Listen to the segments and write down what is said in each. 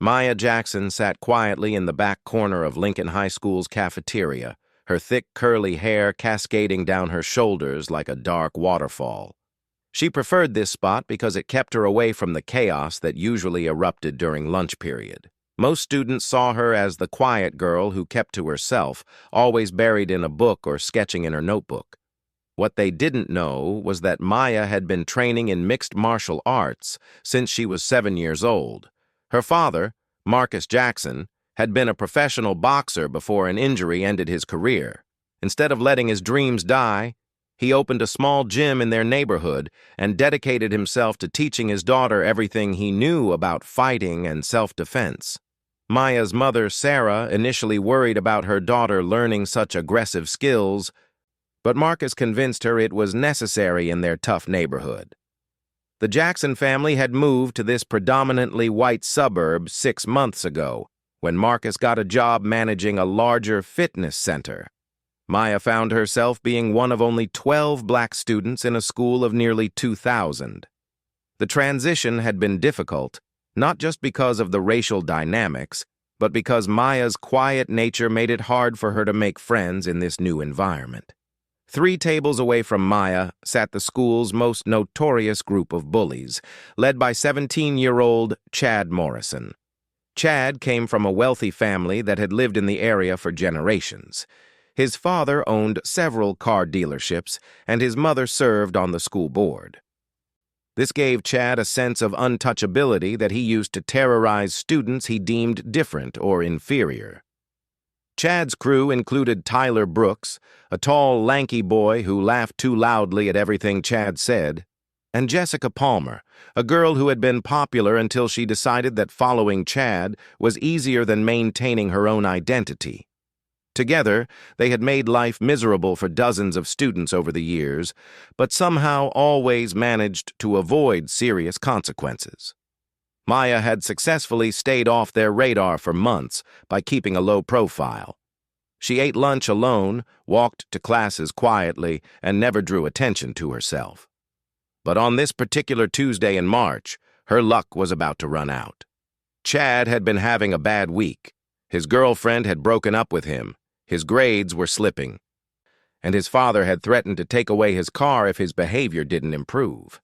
Maya Jackson sat quietly in the back corner of Lincoln High School's cafeteria, her thick curly hair cascading down her shoulders like a dark waterfall. She preferred this spot because it kept her away from the chaos that usually erupted during lunch period. Most students saw her as the quiet girl who kept to herself, always buried in a book or sketching in her notebook. What they didn't know was that Maya had been training in mixed martial arts since she was 7 years old. Her father, Marcus Jackson, had been a professional boxer before an injury ended his career. Instead of letting his dreams die, he opened a small gym in their neighborhood and dedicated himself to teaching his daughter everything he knew about fighting and self-defense. Maya's mother, Sarah, initially worried about her daughter learning such aggressive skills, but Marcus convinced her it was necessary in their tough neighborhood. The Jackson family had moved to this predominantly white suburb 6 months ago, when Marcus got a job managing a larger fitness center. Maya found herself being one of only 12 black students in a school of nearly 2,000. The transition had been difficult, not just because of the racial dynamics, but because Maya's quiet nature made it hard for her to make friends in this new environment. 3 tables away from Maya sat the school's most notorious group of bullies, led by 17-year-old Chad Morrison. Chad came from a wealthy family that had lived in the area for generations. His father owned several car dealerships, and his mother served on the school board. This gave Chad a sense of untouchability that he used to terrorize students he deemed different or inferior. Chad's crew included Tyler Brooks, a tall, lanky boy who laughed too loudly at everything Chad said, and Jessica Palmer, a girl who had been popular until she decided that following Chad was easier than maintaining her own identity. Together, they had made life miserable for dozens of students over the years, but somehow always managed to avoid serious consequences. Maya had successfully stayed off their radar for months by keeping a low profile. She ate lunch alone, walked to classes quietly, and never drew attention to herself. But on this particular Tuesday in March, her luck was about to run out. Chad had been having a bad week. His girlfriend had broken up with him. His grades were slipping, and his father had threatened to take away his car if his behavior didn't improve.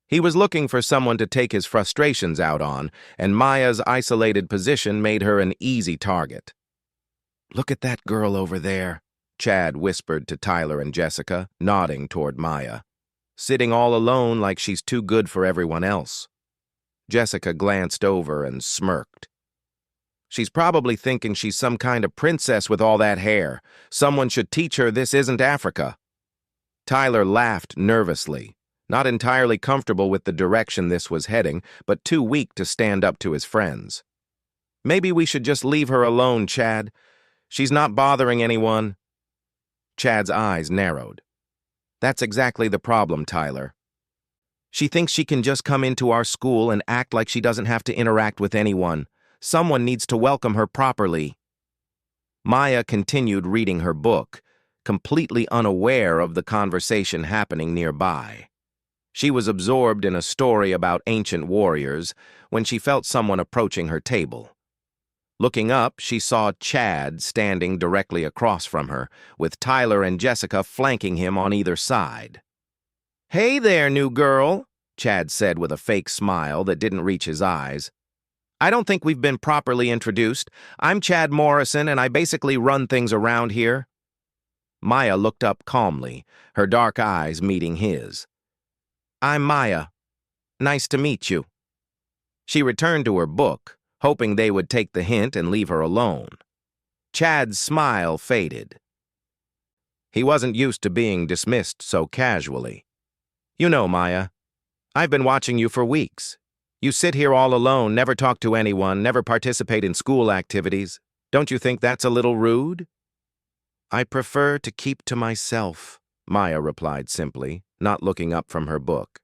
He was looking for someone to take his frustrations out on, and Maya's isolated position made her an easy target. "Look at that girl over there," Chad whispered to Tyler and Jessica, nodding toward Maya, "sitting all alone like she's too good for everyone else." Jessica glanced over and smirked. "She's probably thinking she's some kind of princess with all that hair. Someone should teach her this isn't Africa." Tyler laughed nervously, not entirely comfortable with the direction this was heading, but too weak to stand up to his friends. "Maybe we should just leave her alone, Chad. She's not bothering anyone." Chad's eyes narrowed. "That's exactly the problem, Tyler. She thinks she can just come into our school and act like she doesn't have to interact with anyone. Someone needs to welcome her properly." Maya continued reading her book, completely unaware of the conversation happening nearby. She was absorbed in a story about ancient warriors when she felt someone approaching her table. Looking up, she saw Chad standing directly across from her, with Tyler and Jessica flanking him on either side. "Hey there, new girl," Chad said with a fake smile that didn't reach his eyes. "I don't think we've been properly introduced. I'm Chad Morrison, and I basically run things around here." Maya looked up calmly, her dark eyes meeting his. "I'm Maya. Nice to meet you." She returned to her book, hoping they would take the hint and leave her alone. Chad's smile faded. He wasn't used to being dismissed so casually. "You know, Maya, I've been watching you for weeks. You sit here all alone, never talk to anyone, never participate in school activities. Don't you think that's a little rude?" "I prefer to keep to myself," Maya replied simply, not looking up from her book.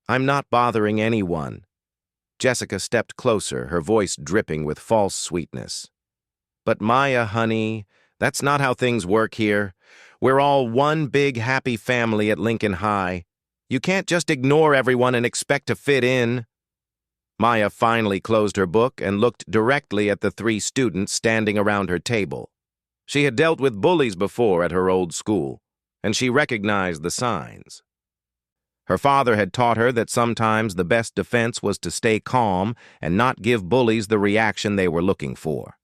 "I'm not bothering anyone." Jessica stepped closer, her voice dripping with false sweetness. "But Maya, honey, that's not how things work here. We're all one big happy family at Lincoln High. You can't just ignore everyone and expect to fit in." Maya finally closed her book and looked directly at the three students standing around her table. She had dealt with bullies before at her old school, and she recognized the signs. Her father had taught her that sometimes the best defense was to stay calm and not give bullies the reaction they were looking for.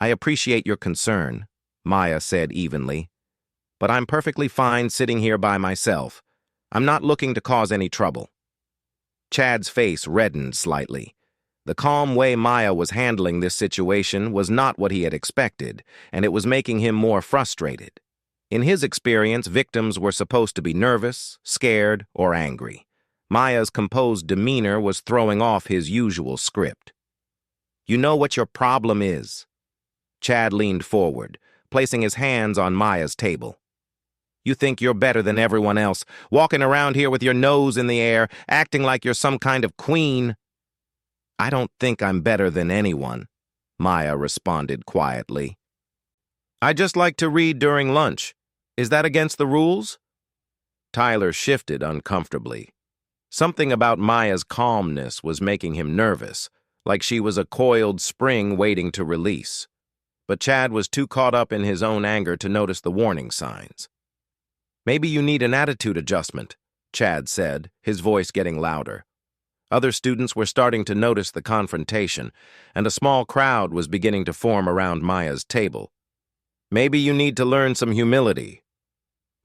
"I appreciate your concern," Maya said evenly, "but I'm perfectly fine sitting here by myself. I'm not looking to cause any trouble." Chad's face reddened slightly. The calm way Maya was handling this situation was not what he had expected, and it was making him more frustrated. In his experience, victims were supposed to be nervous, scared, or angry. Maya's composed demeanor was throwing off his usual script. "You know what your problem is." Chad leaned forward, placing his hands on Maya's table. "You think you're better than everyone else, walking around here with your nose in the air, acting like you're some kind of queen." "I don't think I'm better than anyone," Maya responded quietly. "I just like to read during lunch. Is that against the rules?" Tyler shifted uncomfortably. Something about Maya's calmness was making him nervous, like she was a coiled spring waiting to release. But Chad was too caught up in his own anger to notice the warning signs. "Maybe you need an attitude adjustment," Chad said, his voice getting louder. Other students were starting to notice the confrontation, and a small crowd was beginning to form around Maya's table. "Maybe you need to learn some humility."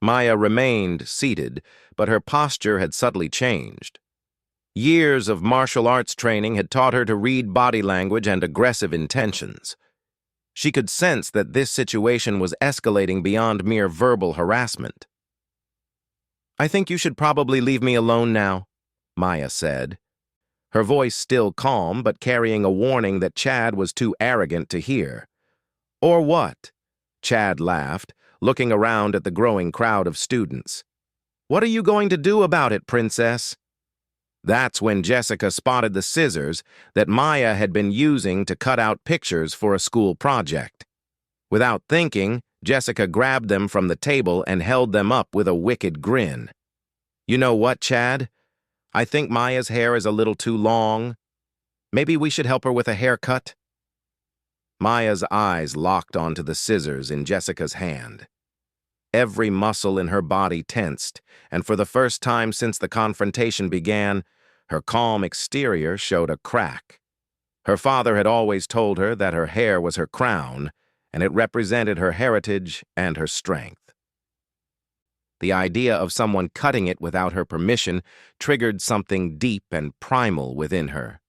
Maya remained seated, but her posture had subtly changed. Years of martial arts training had taught her to read body language and aggressive intentions. She could sense that this situation was escalating beyond mere verbal harassment. "I think you should probably leave me alone now," Maya said. Her voice still calm, but carrying a warning that Chad was too arrogant to hear. "Or what?" Chad laughed, looking around at the growing crowd of students. "What are you going to do about it, princess?" That's when Jessica spotted the scissors that Maya had been using to cut out pictures for a school project. Without thinking, Jessica grabbed them from the table and held them up with a wicked grin. "You know what, Chad? I think Maya's hair is a little too long. Maybe we should help her with a haircut." Maya's eyes locked onto the scissors in Jessica's hand. Every muscle in her body tensed, and for the first time since the confrontation began, her calm exterior showed a crack. Her father had always told her that her hair was her crown, and it represented her heritage and her strength. The idea of someone cutting it without her permission triggered something deep and primal within her.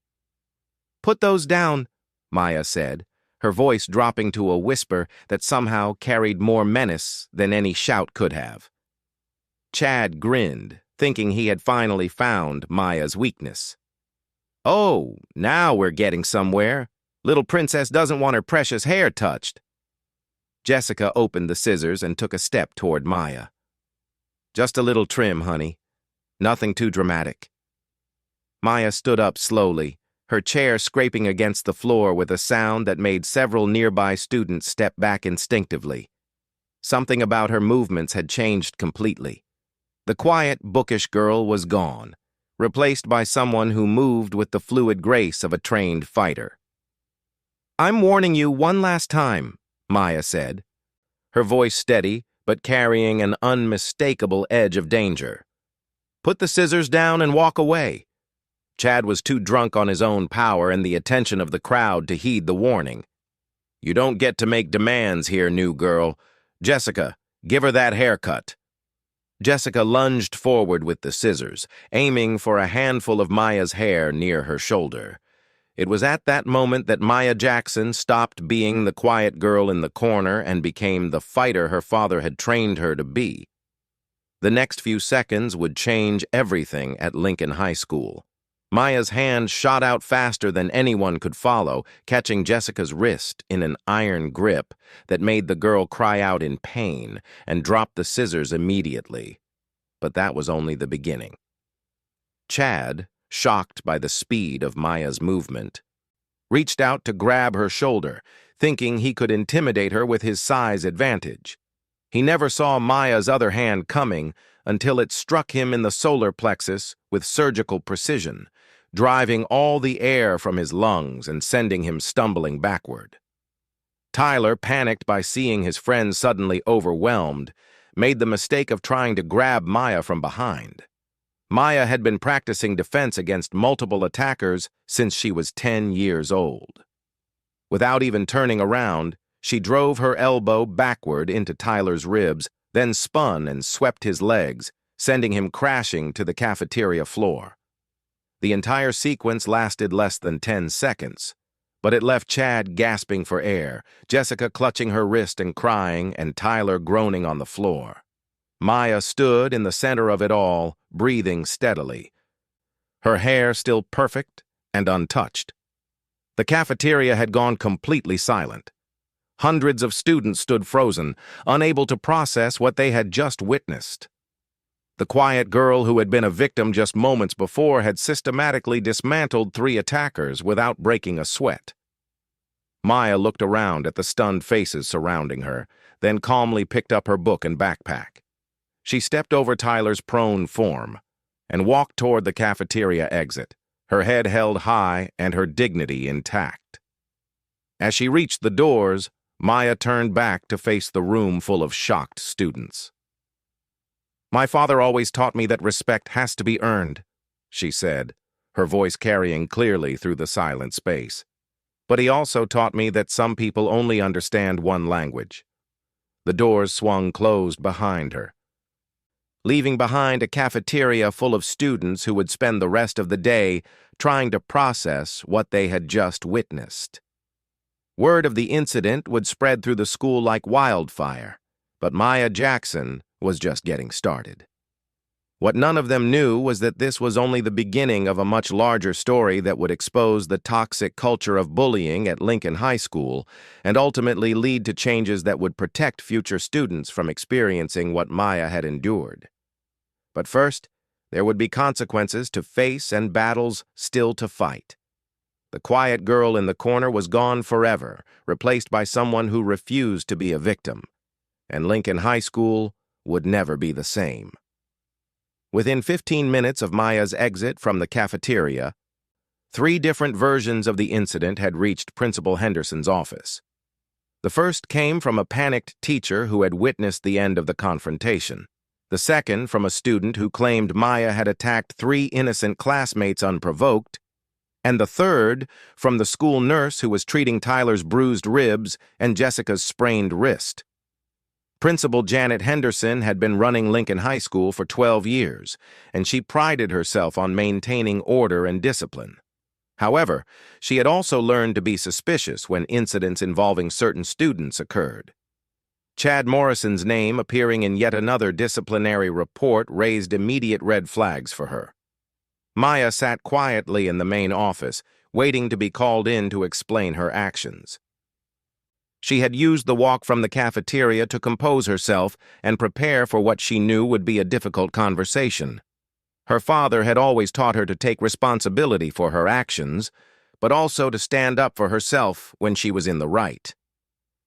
"Put those down," Maya said, her voice dropping to a whisper that somehow carried more menace than any shout could have. Chad grinned, thinking he had finally found Maya's weakness. "Oh, now we're getting somewhere. Little princess doesn't want her precious hair touched." Jessica opened the scissors and took a step toward Maya. "Just a little trim, honey. Nothing too dramatic." Maya stood up slowly, her chair scraping against the floor with a sound that made several nearby students step back instinctively. Something about her movements had changed completely. The quiet, bookish girl was gone, replaced by someone who moved with the fluid grace of a trained fighter. "I'm warning you one last time," Maya said, her voice steady but carrying an unmistakable edge of danger. "Put the scissors down and walk away." Chad was too drunk on his own power and the attention of the crowd to heed the warning. "You don't get to make demands here, new girl. Jessica, give her that haircut." Jessica lunged forward with the scissors, aiming for a handful of Maya's hair near her shoulder. It was at that moment that Maya Jackson stopped being the quiet girl in the corner and became the fighter her father had trained her to be. The next few seconds would change everything at Lincoln High School. Maya's hand shot out faster than anyone could follow, catching Jessica's wrist in an iron grip that made the girl cry out in pain and drop the scissors immediately. But that was only the beginning. Chad, shocked by the speed of Maya's movement, reached out to grab her shoulder, thinking he could intimidate her with his size advantage. He never saw Maya's other hand coming until it struck him in the solar plexus with surgical precision, driving all the air from his lungs and sending him stumbling backward. Tyler, panicked by seeing his friend suddenly overwhelmed, made the mistake of trying to grab Maya from behind. Maya had been practicing defense against multiple attackers since she was 10 years old. Without even turning around, she drove her elbow backward into Tyler's ribs, then spun and swept his legs, sending him crashing to the cafeteria floor. The entire sequence lasted less than 10 seconds, but it left Chad gasping for air, Jessica clutching her wrist and crying, and Tyler groaning on the floor. Maya stood in the center of it all, breathing steadily, her hair still perfect and untouched. The cafeteria had gone completely silent. Hundreds of students stood frozen, unable to process what they had just witnessed. The quiet girl who had been a victim just moments before had systematically dismantled 3 attackers without breaking a sweat. Maya looked around at the stunned faces surrounding her, then calmly picked up her book and backpack. She stepped over Tyler's prone form and walked toward the cafeteria exit, her head held high and her dignity intact. As she reached the doors, Maya turned back to face the room full of shocked students. "My father always taught me that respect has to be earned," she said, her voice carrying clearly through the silent space. "But he also taught me that some people only understand one language." The doors swung closed behind her, leaving behind a cafeteria full of students who would spend the rest of the day trying to process what they had just witnessed. Word of the incident would spread through the school like wildfire, but Maya Jackson was just getting started. What none of them knew was that this was only the beginning of a much larger story that would expose the toxic culture of bullying at Lincoln High School and ultimately lead to changes that would protect future students from experiencing what Maya had endured. But first, there would be consequences to face and battles still to fight. The quiet girl in the corner was gone forever, replaced by someone who refused to be a victim, and Lincoln High School would never be the same. Within 15 minutes of Maya's exit from the cafeteria, 3 different versions of the incident had reached Principal Henderson's office. The first came from a panicked teacher who had witnessed the end of the confrontation. The second from a student who claimed Maya had attacked 3 innocent classmates unprovoked, and the third from the school nurse who was treating Tyler's bruised ribs and Jessica's sprained wrist. Principal Janet Henderson had been running Lincoln High School for 12 years, and she prided herself on maintaining order and discipline. However, she had also learned to be suspicious when incidents involving certain students occurred. Chad Morrison's name appearing in yet another disciplinary report raised immediate red flags for her. Maya sat quietly in the main office, waiting to be called in to explain her actions. She had used the walk from the cafeteria to compose herself and prepare for what she knew would be a difficult conversation. Her father had always taught her to take responsibility for her actions, but also to stand up for herself when she was in the right.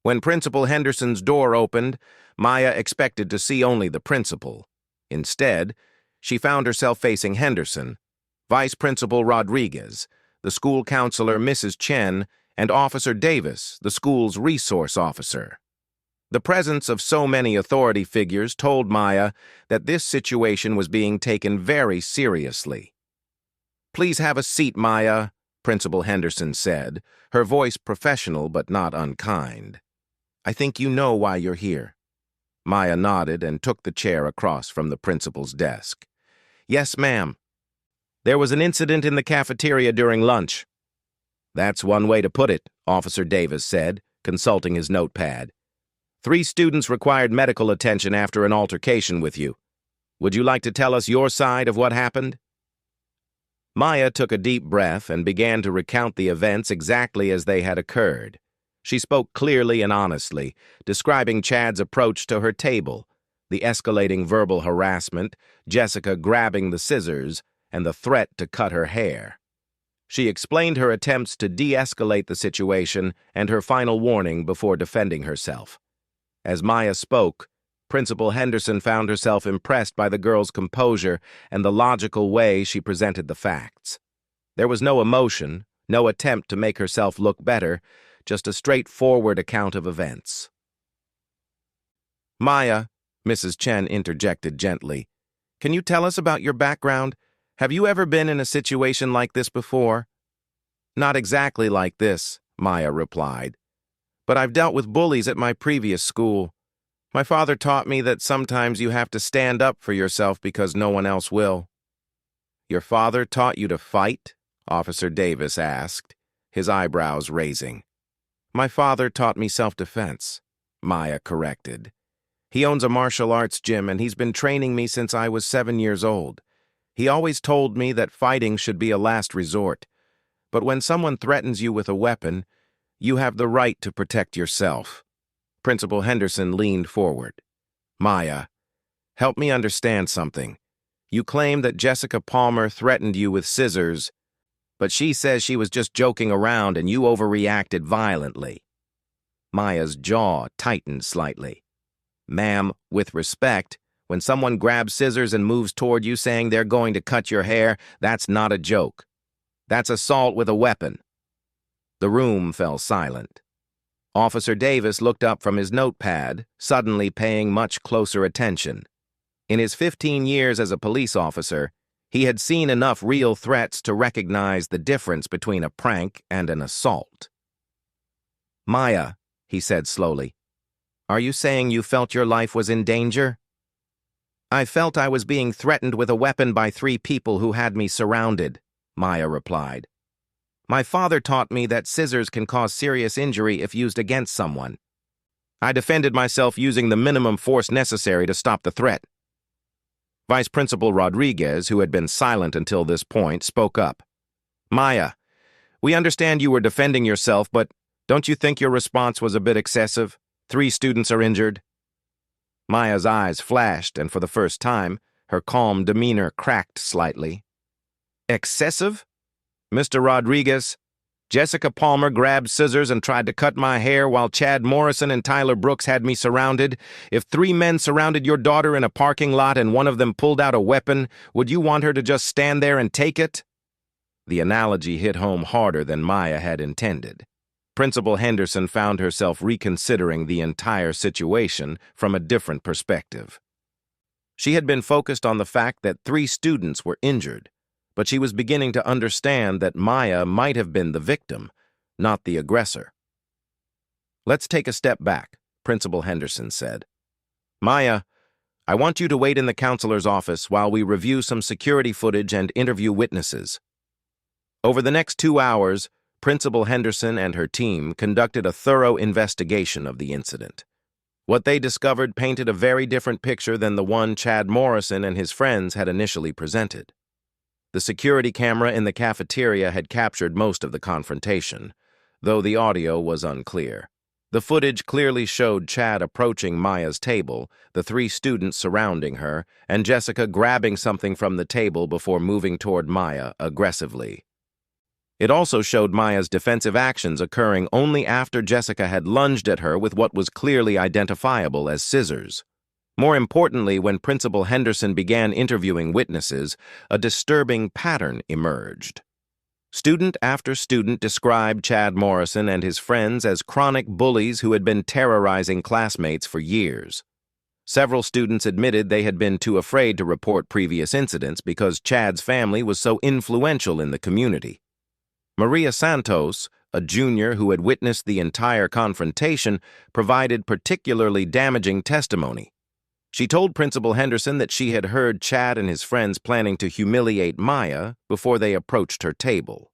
When Principal Henderson's door opened, Maya expected to see only the principal. Instead, she found herself facing Henderson, Vice Principal Rodriguez, the school counselor Mrs. Chen, and Officer Davis, the school's resource officer. The presence of so many authority figures told Maya that this situation was being taken very seriously. "Please have a seat, Maya," Principal Henderson said, her voice professional but not unkind. "I think you know why you're here." Maya nodded and took the chair across from the principal's desk. "Yes, ma'am. There was an incident in the cafeteria during lunch." "That's one way to put it," Officer Davis said, consulting his notepad. 3 students required medical attention after an altercation with you. Would you like to tell us your side of what happened?" Maya took a deep breath and began to recount the events exactly as they had occurred. She spoke clearly and honestly, describing Chad's approach to her table, the escalating verbal harassment, Jessica grabbing the scissors, and the threat to cut her hair. She explained her attempts to de-escalate the situation and her final warning before defending herself. As Maya spoke, Principal Henderson found herself impressed by the girl's composure and the logical way she presented the facts. There was no emotion, no attempt to make herself look better, just a straightforward account of events. "Maya," Mrs. Chen interjected gently, "can you tell us about your background? Have you ever been in a situation like this before?" "Not exactly like this," Maya replied, "but I've dealt with bullies at my previous school. My father taught me that sometimes you have to stand up for yourself because no one else will." "Your father taught you to fight?" Officer Davis asked, his eyebrows raising. "My father taught me self-defense," Maya corrected. "He owns a martial arts gym and he's been training me since I was 7 years old. He always told me that fighting should be a last resort. But when someone threatens you with a weapon, you have the right to protect yourself." Principal Henderson leaned forward. "Maya, help me understand something. You claim that Jessica Palmer threatened you with scissors, but she says she was just joking around and you overreacted violently." Maya's jaw tightened slightly. "Ma'am, with respect, when someone grabs scissors and moves toward you saying they're going to cut your hair, that's not a joke. That's assault with a weapon." The room fell silent. Officer Davis looked up from his notepad, suddenly paying much closer attention. In his 15 years as a police officer, he had seen enough real threats to recognize the difference between a prank and an assault. "Maya," he said slowly, "are you saying you felt your life was in danger?" "I felt I was being threatened with a weapon by 3 people who had me surrounded," Maya replied. "My father taught me that scissors can cause serious injury if used against someone. I defended myself using the minimum force necessary to stop the threat." Vice Principal Rodriguez, who had been silent until this point, spoke up. "Maya, we understand you were defending yourself, but don't you think your response was a bit excessive? 3 students are injured." Maya's eyes flashed, and for the first time, her calm demeanor cracked slightly. "Excessive? Mr. Rodriguez, Jessica Palmer grabbed scissors and tried to cut my hair while Chad Morrison and Tyler Brooks had me surrounded. If 3 men surrounded your daughter in a parking lot and one of them pulled out a weapon, would you want her to just stand there and take it?" The analogy hit home harder than Maya had intended. Principal Henderson found herself reconsidering the entire situation from a different perspective. She had been focused on the fact that 3 students were injured, but she was beginning to understand that Maya might have been the victim, not the aggressor. "Let's take a step back," Principal Henderson said. "Maya, I want you to wait in the counselor's office while we review some security footage and interview witnesses." Over the next 2 hours, Principal Henderson and her team conducted a thorough investigation of the incident. What they discovered painted a very different picture than the one Chad Morrison and his friends had initially presented. The security camera in the cafeteria had captured most of the confrontation, though the audio was unclear. The footage clearly showed Chad approaching Maya's table, the 3 students surrounding her, and Jessica grabbing something from the table before moving toward Maya aggressively. It also showed Maya's defensive actions occurring only after Jessica had lunged at her with what was clearly identifiable as scissors. More importantly, when Principal Henderson began interviewing witnesses, a disturbing pattern emerged. Student after student described Chad Morrison and his friends as chronic bullies who had been terrorizing classmates for years. Several students admitted they had been too afraid to report previous incidents because Chad's family was so influential in the community. Maria Santos, a junior who had witnessed the entire confrontation, provided particularly damaging testimony. She told Principal Henderson that she had heard Chad and his friends planning to humiliate Maya before they approached her table.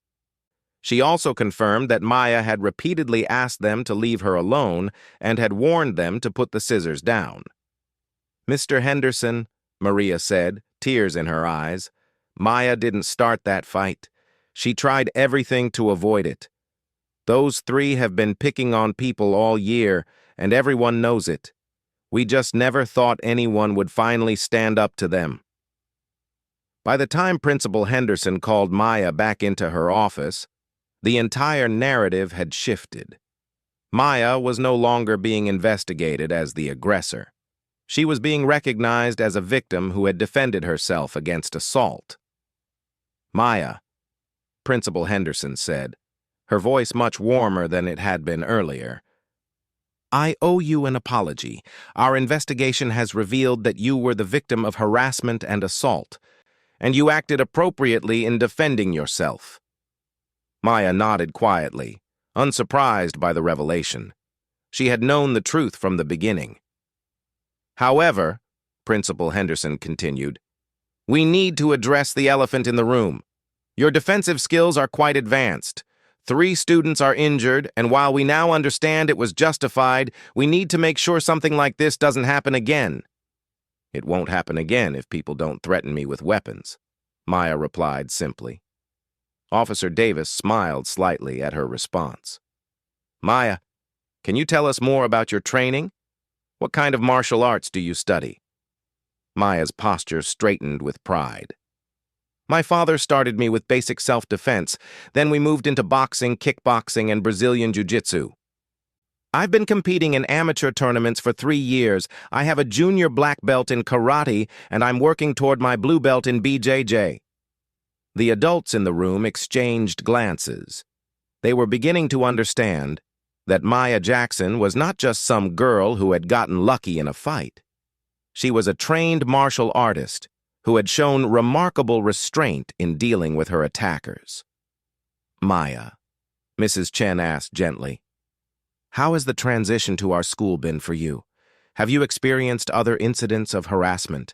She also confirmed that Maya had repeatedly asked them to leave her alone and had warned them to put the scissors down. "Mr. Henderson," Maria said, tears in her eyes, "Maya didn't start that fight. She tried everything to avoid it. Those 3 have been picking on people all year, and everyone knows it. We just never thought anyone would finally stand up to them." By the time Principal Henderson called Maya back into her office, the entire narrative had shifted. Maya was no longer being investigated as the aggressor. She was being recognized as a victim who had defended herself against assault. "Maya, Principal Henderson said, her voice much warmer than it had been earlier. I owe you an apology. Our investigation has revealed that you were the victim of harassment and assault, and you acted appropriately in defending yourself. Maya nodded quietly, unsurprised by the revelation. She had known the truth from the beginning. However, Principal Henderson continued, we need to address the elephant in the room. Your defensive skills are quite advanced. 3 students are injured, and while we now understand it was justified, we need to make sure something like this doesn't happen again. It won't happen again if people don't threaten me with weapons, Maya replied simply. Officer Davis smiled slightly at her response. Maya, can you tell us more about your training? What kind of martial arts do you study? Maya's posture straightened with pride. My father started me with basic self-defense, then we moved into boxing, kickboxing, and Brazilian jiu-jitsu. I've been competing in amateur tournaments for 3 years. I have a junior black belt in karate, and I'm working toward my blue belt in BJJ. The adults in the room exchanged glances. They were beginning to understand that Maya Jackson was not just some girl who had gotten lucky in a fight. She was a trained martial artist who had shown remarkable restraint in dealing with her attackers. Maya, Mrs. Chen asked gently, how has the transition to our school been for you? Have you experienced other incidents of harassment?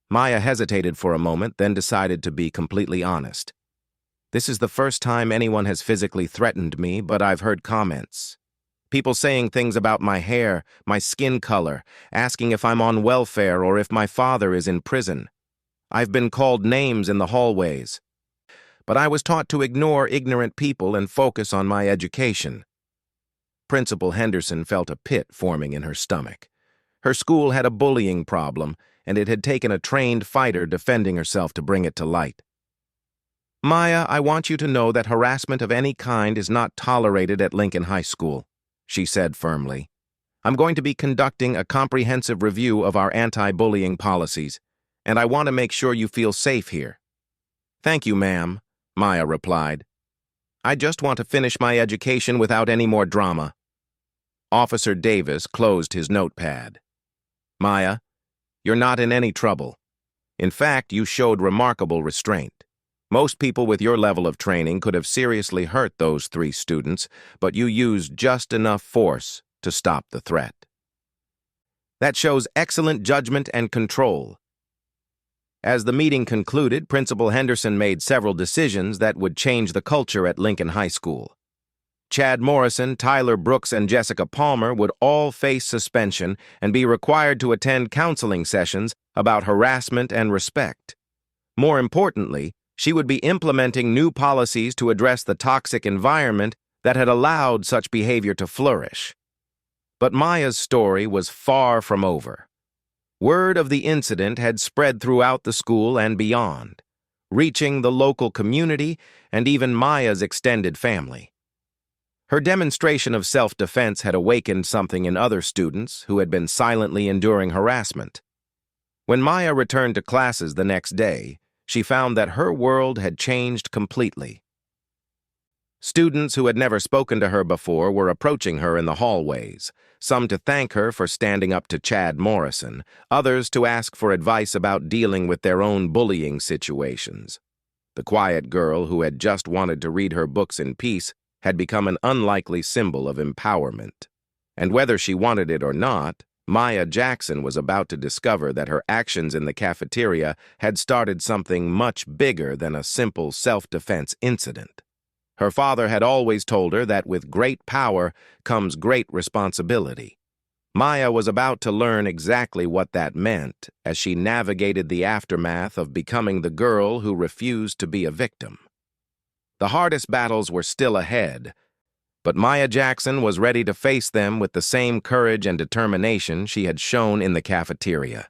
Maya hesitated for a moment, then decided to be completely honest. This is the first time anyone has physically threatened me, but I've heard comments. People saying things about my hair, my skin color, asking if I'm on welfare or if my father is in prison. I've been called names in the hallways. But I was taught to ignore ignorant people and focus on my education. Principal Henderson felt a pit forming in her stomach. Her school had a bullying problem, and it had taken a trained fighter defending herself to bring it to light. Maya, I want you to know that harassment of any kind is not tolerated at Lincoln High School, she said firmly. I'm going to be conducting a comprehensive review of our anti-bullying policies, and I want to make sure you feel safe here. Thank you, ma'am, Maya replied. I just want to finish my education without any more drama. Officer Davis closed his notepad. Maya, you're not in any trouble. In fact, you showed remarkable restraint. Most people with your level of training could have seriously hurt those 3 students, but you used just enough force to stop the threat. That shows excellent judgment and control. As the meeting concluded, Principal Henderson made several decisions that would change the culture at Lincoln High School. Chad Morrison, Tyler Brooks, and Jessica Palmer would all face suspension and be required to attend counseling sessions about harassment and respect. More importantly, she would be implementing new policies to address the toxic environment that had allowed such behavior to flourish. But Maya's story was far from over. Word of the incident had spread throughout the school and beyond, reaching the local community and even Maya's extended family. Her demonstration of self-defense had awakened something in other students who had been silently enduring harassment. When Maya returned to classes the next day, she found that her world had changed completely. Students who had never spoken to her before were approaching her in the hallways, some to thank her for standing up to Chad Morrison, others to ask for advice about dealing with their own bullying situations. The quiet girl who had just wanted to read her books in peace had become an unlikely symbol of empowerment. And whether she wanted it or not, Maya Jackson was about to discover that her actions in the cafeteria had started something much bigger than a simple self-defense incident. Her father had always told her that with great power comes great responsibility. Maya was about to learn exactly what that meant as she navigated the aftermath of becoming the girl who refused to be a victim. The hardest battles were still ahead, but Maya Jackson was ready to face them with the same courage and determination she had shown in the cafeteria.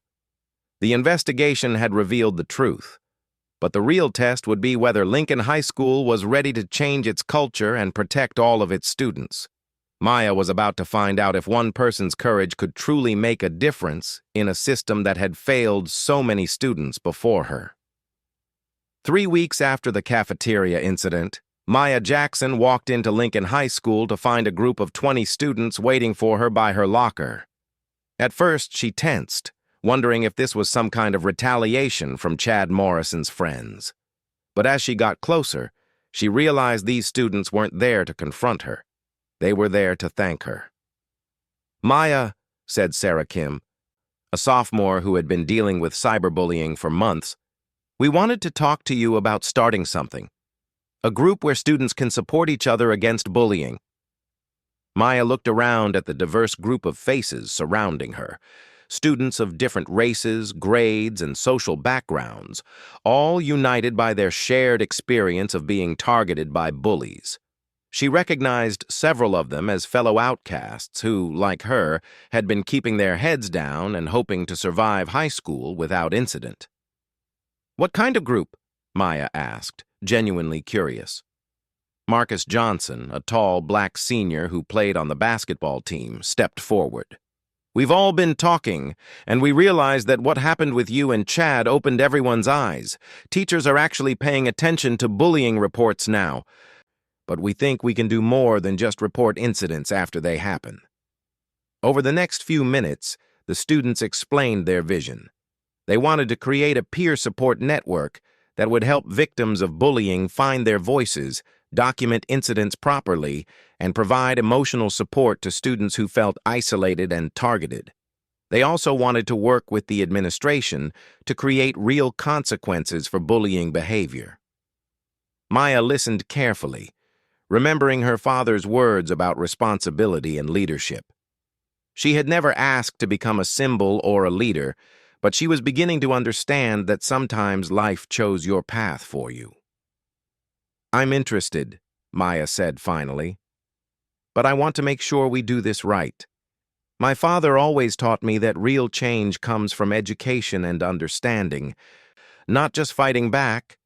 The investigation had revealed the truth, but the real test would be whether Lincoln High School was ready to change its culture and protect all of its students. Maya was about to find out if one person's courage could truly make a difference in a system that had failed so many students before her. 3 weeks after the cafeteria incident, Maya Jackson walked into Lincoln High School to find a group of 20 students waiting for her by her locker. At first, she tensed, wondering if this was some kind of retaliation from Chad Morrison's friends. But as she got closer, she realized these students weren't there to confront her. They were there to thank her. "Maya," said Sarah Kim, a sophomore who had been dealing with cyberbullying for months, "we wanted to talk to you about starting something. A group where students can support each other against bullying." Maya looked around at the diverse group of faces surrounding her, students of different races, grades, and social backgrounds, all united by their shared experience of being targeted by bullies. She recognized several of them as fellow outcasts who, like her, had been keeping their heads down and hoping to survive high school without incident. "What kind of group?" Maya asked, genuinely curious. Marcus Johnson, a tall black senior who played on the basketball team, stepped forward. "We've all been talking, and we realized that what happened with you and Chad opened everyone's eyes. Teachers are actually paying attention to bullying reports now. But we think we can do more than just report incidents after they happen." Over the next few minutes, the students explained their vision. They wanted to create a peer support network that would help victims of bullying find their voices, document incidents properly, and provide emotional support to students who felt isolated and targeted. They also wanted to work with the administration to create real consequences for bullying behavior. Maya listened carefully, remembering her father's words about responsibility and leadership. She had never asked to become a symbol or a leader, but she was beginning to understand that sometimes life chose your path for you. "I'm interested," Maya said finally, "but I want to make sure we do this right. My father always taught me that real change comes from education and understanding, not just fighting back."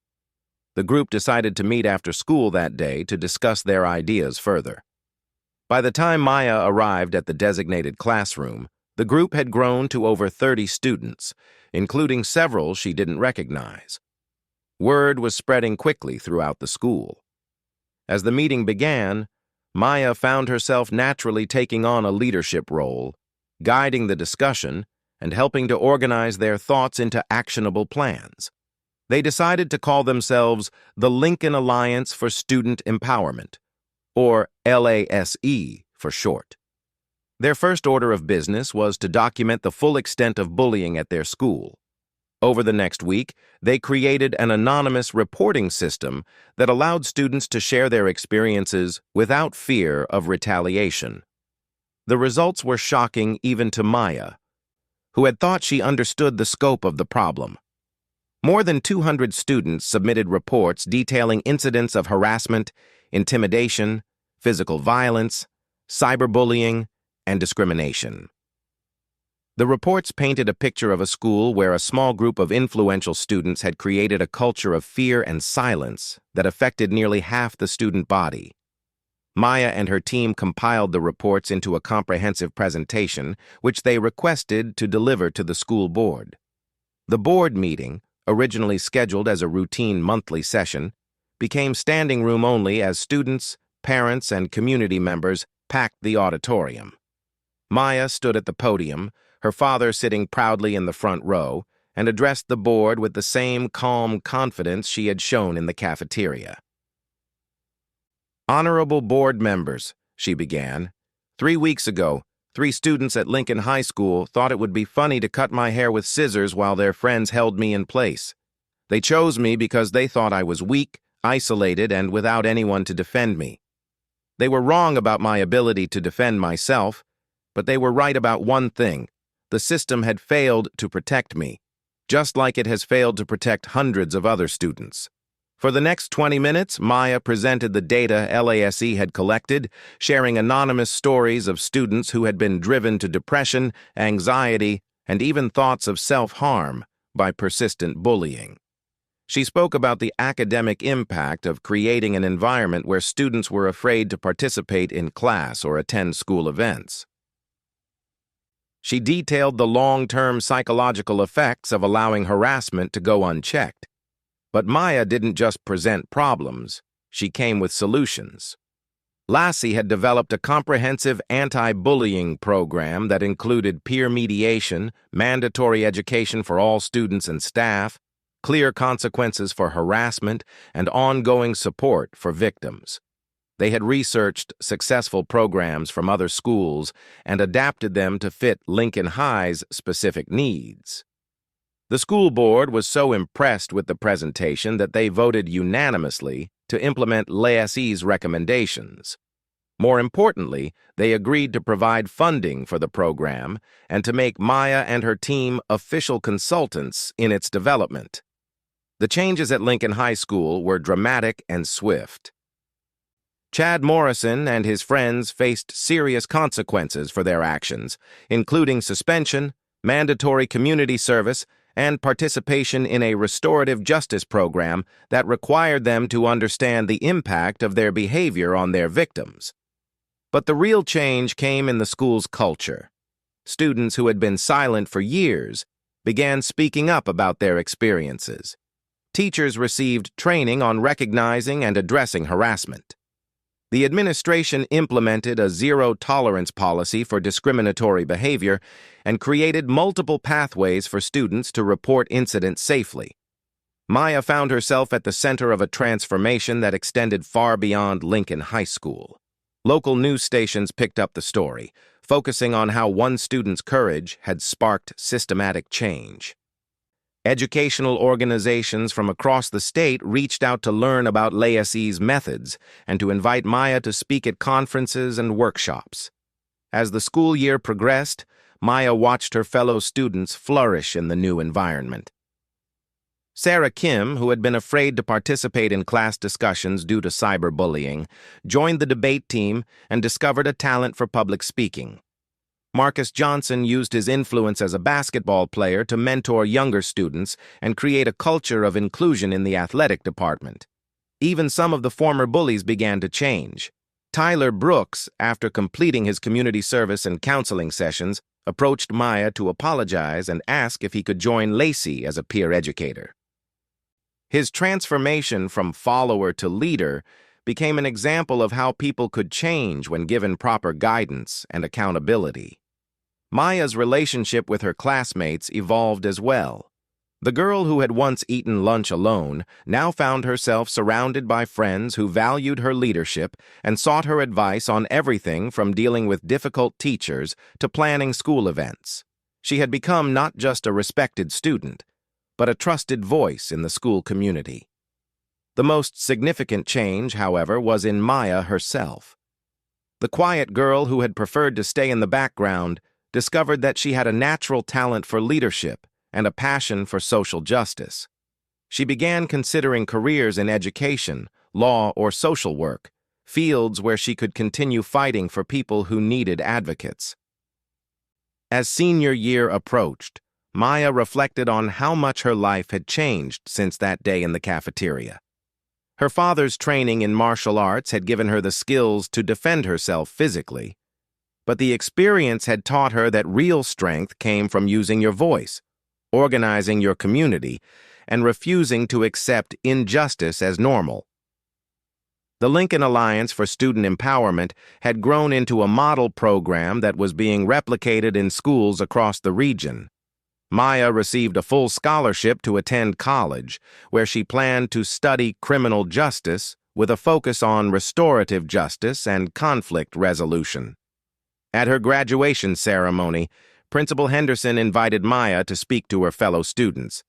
The group decided to meet after school that day to discuss their ideas further. By the time Maya arrived at the designated classroom, the group had grown to over 30 students, including several she didn't recognize. Word was spreading quickly throughout the school. As the meeting began, Maya found herself naturally taking on a leadership role, guiding the discussion and helping to organize their thoughts into actionable plans. They decided to call themselves the Lincoln Alliance for Student Empowerment, or LASE for short. Their first order of business was to document the full extent of bullying at their school. Over the next week, they created an anonymous reporting system that allowed students to share their experiences without fear of retaliation. The results were shocking even to Maya, who had thought she understood the scope of the problem. More than 200 students submitted reports detailing incidents of harassment, intimidation, physical violence, cyberbullying, and discrimination. The reports painted a picture of a school where a small group of influential students had created a culture of fear and silence that affected nearly half the student body. Maya and her team compiled the reports into a comprehensive presentation, which they requested to deliver to the school board. The board meeting, originally scheduled as a routine monthly session, became standing room only as students, parents, and community members packed the auditorium. Maya stood at the podium, her father sitting proudly in the front row, and addressed the board with the same calm confidence she had shown in the cafeteria. "Honorable board members," she began, "3 weeks ago, 3 students at Lincoln High School thought it would be funny to cut my hair with scissors while their friends held me in place. They chose me because they thought I was weak, isolated, and without anyone to defend me. They were wrong about my ability to defend myself, but they were right about one thing. The system had failed to protect me, just like it has failed to protect hundreds of other students." For the next 20 minutes, Maya presented the data LASE had collected, sharing anonymous stories of students who had been driven to depression, anxiety, and even thoughts of self-harm by persistent bullying. She spoke about the academic impact of creating an environment where students were afraid to participate in class or attend school events. She detailed the long-term psychological effects of allowing harassment to go unchecked. But Maya didn't just present problems, she came with solutions. Lassie had developed a comprehensive anti-bullying program that included peer mediation, mandatory education for all students and staff, clear consequences for harassment, and ongoing support for victims. They had researched successful programs from other schools and adapted them to fit Lincoln High's specific needs. The school board was so impressed with the presentation that they voted unanimously to implement Lassie's recommendations. More importantly, they agreed to provide funding for the program and to make Maya and her team official consultants in its development. The changes at Lincoln High School were dramatic and swift. Chad Morrison and his friends faced serious consequences for their actions, including suspension, mandatory community service, and participation in a restorative justice program that required them to understand the impact of their behavior on their victims. But the real change came in the school's culture. Students who had been silent for years began speaking up about their experiences. Teachers received training on recognizing and addressing harassment. The administration implemented a zero-tolerance policy for discriminatory behavior and created multiple pathways for students to report incidents safely. Maya found herself at the center of a transformation that extended far beyond Lincoln High School. Local news stations picked up the story, focusing on how one student's courage had sparked systematic change. Educational organizations from across the state reached out to learn about Lassie's methods and to invite Maya to speak at conferences and workshops. As the school year progressed, Maya watched her fellow students flourish in the new environment. Sarah Kim, who had been afraid to participate in class discussions due to cyberbullying, joined the debate team and discovered a talent for public speaking. Marcus Johnson used his influence as a basketball player to mentor younger students and create a culture of inclusion in the athletic department. Even some of the former bullies began to change. Tyler Brooks, after completing his community service and counseling sessions, approached Maya to apologize and ask if he could join Lassie as a peer educator. His transformation from follower to leader became an example of how people could change when given proper guidance and accountability. Maya's relationship with her classmates evolved as well. The girl who had once eaten lunch alone now found herself surrounded by friends who valued her leadership and sought her advice on everything from dealing with difficult teachers to planning school events. She had become not just a respected student, but a trusted voice in the school community. The most significant change, however, was in Maya herself. The quiet girl who had preferred to stay in the background discovered that she had a natural talent for leadership and a passion for social justice. She began considering careers in education, law, or social work, fields where she could continue fighting for people who needed advocates. As senior year approached, Maya reflected on how much her life had changed since that day in the cafeteria. Her father's training in martial arts had given her the skills to defend herself physically, but the experience had taught her that real strength came from using your voice, organizing your community, and refusing to accept injustice as normal. The Lincoln Alliance for Student Empowerment had grown into a model program that was being replicated in schools across the region. Maya received a full scholarship to attend college, where she planned to study criminal justice with a focus on restorative justice and conflict resolution. At her graduation ceremony, Principal Henderson invited Maya to speak to her fellow students.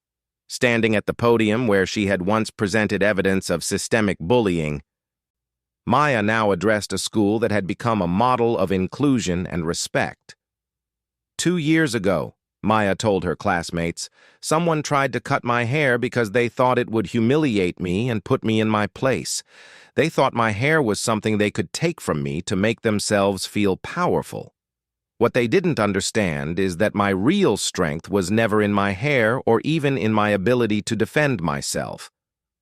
Standing at the podium where she had once presented evidence of systemic bullying, Maya now addressed a school that had become a model of inclusion and respect. 2 years ago, Maya told her classmates, someone tried to cut my hair because they thought it would humiliate me and put me in my place. They thought my hair was something they could take from me to make themselves feel powerful. What they didn't understand is that my real strength was never in my hair or even in my ability to defend myself.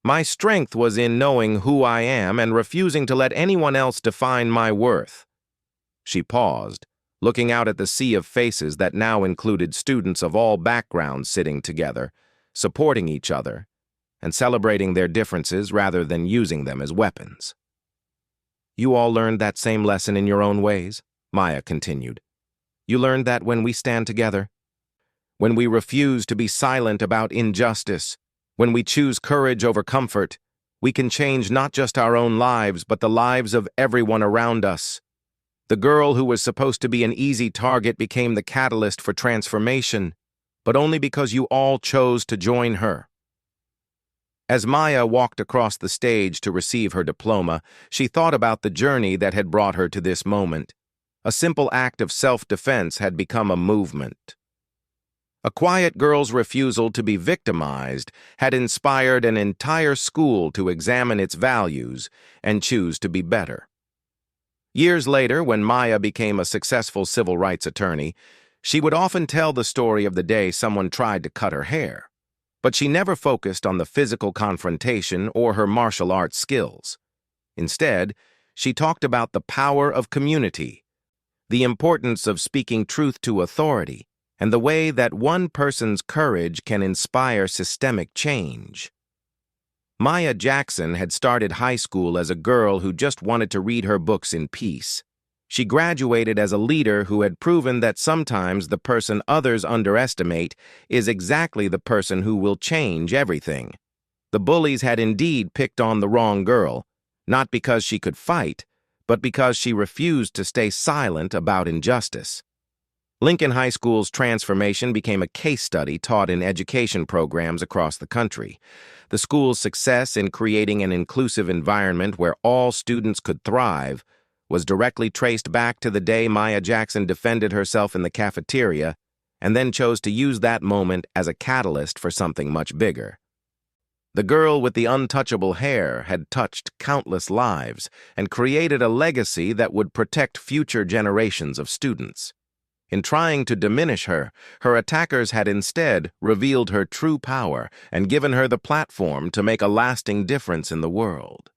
My strength was in knowing who I am and refusing to let anyone else define my worth. She paused, looking out at the sea of faces that now included students of all backgrounds sitting together, supporting each other, and celebrating their differences rather than using them as weapons. You all learned that same lesson in your own ways, Maya continued. You learned that when we stand together, when we refuse to be silent about injustice, when we choose courage over comfort, we can change not just our own lives, but the lives of everyone around us. The girl who was supposed to be an easy target became the catalyst for transformation, but only because you all chose to join her. As Maya walked across the stage to receive her diploma, she thought about the journey that had brought her to this moment. A simple act of self-defense had become a movement. A quiet girl's refusal to be victimized had inspired an entire school to examine its values and choose to be better. Years later, when Maya became a successful civil rights attorney, she would often tell the story of the day someone tried to cut her hair. But she never focused on the physical confrontation or her martial arts skills. Instead, she talked about the power of community, the importance of speaking truth to authority, and the way that one person's courage can inspire systemic change. Maya Jackson had started high school as a girl who just wanted to read her books in peace. She graduated as a leader who had proven that sometimes the person others underestimate is exactly the person who will change everything. The bullies had indeed picked on the wrong girl, not because she could fight, but because she refused to stay silent about injustice. Lincoln High School's transformation became a case study taught in education programs across the country. The school's success in creating an inclusive environment where all students could thrive was directly traced back to the day Maya Jackson defended herself in the cafeteria and then chose to use that moment as a catalyst for something much bigger. The girl with the untouchable hair had touched countless lives and created a legacy that would protect future generations of students. In trying to diminish her, her attackers had instead revealed her true power and given her the platform to make a lasting difference in the world.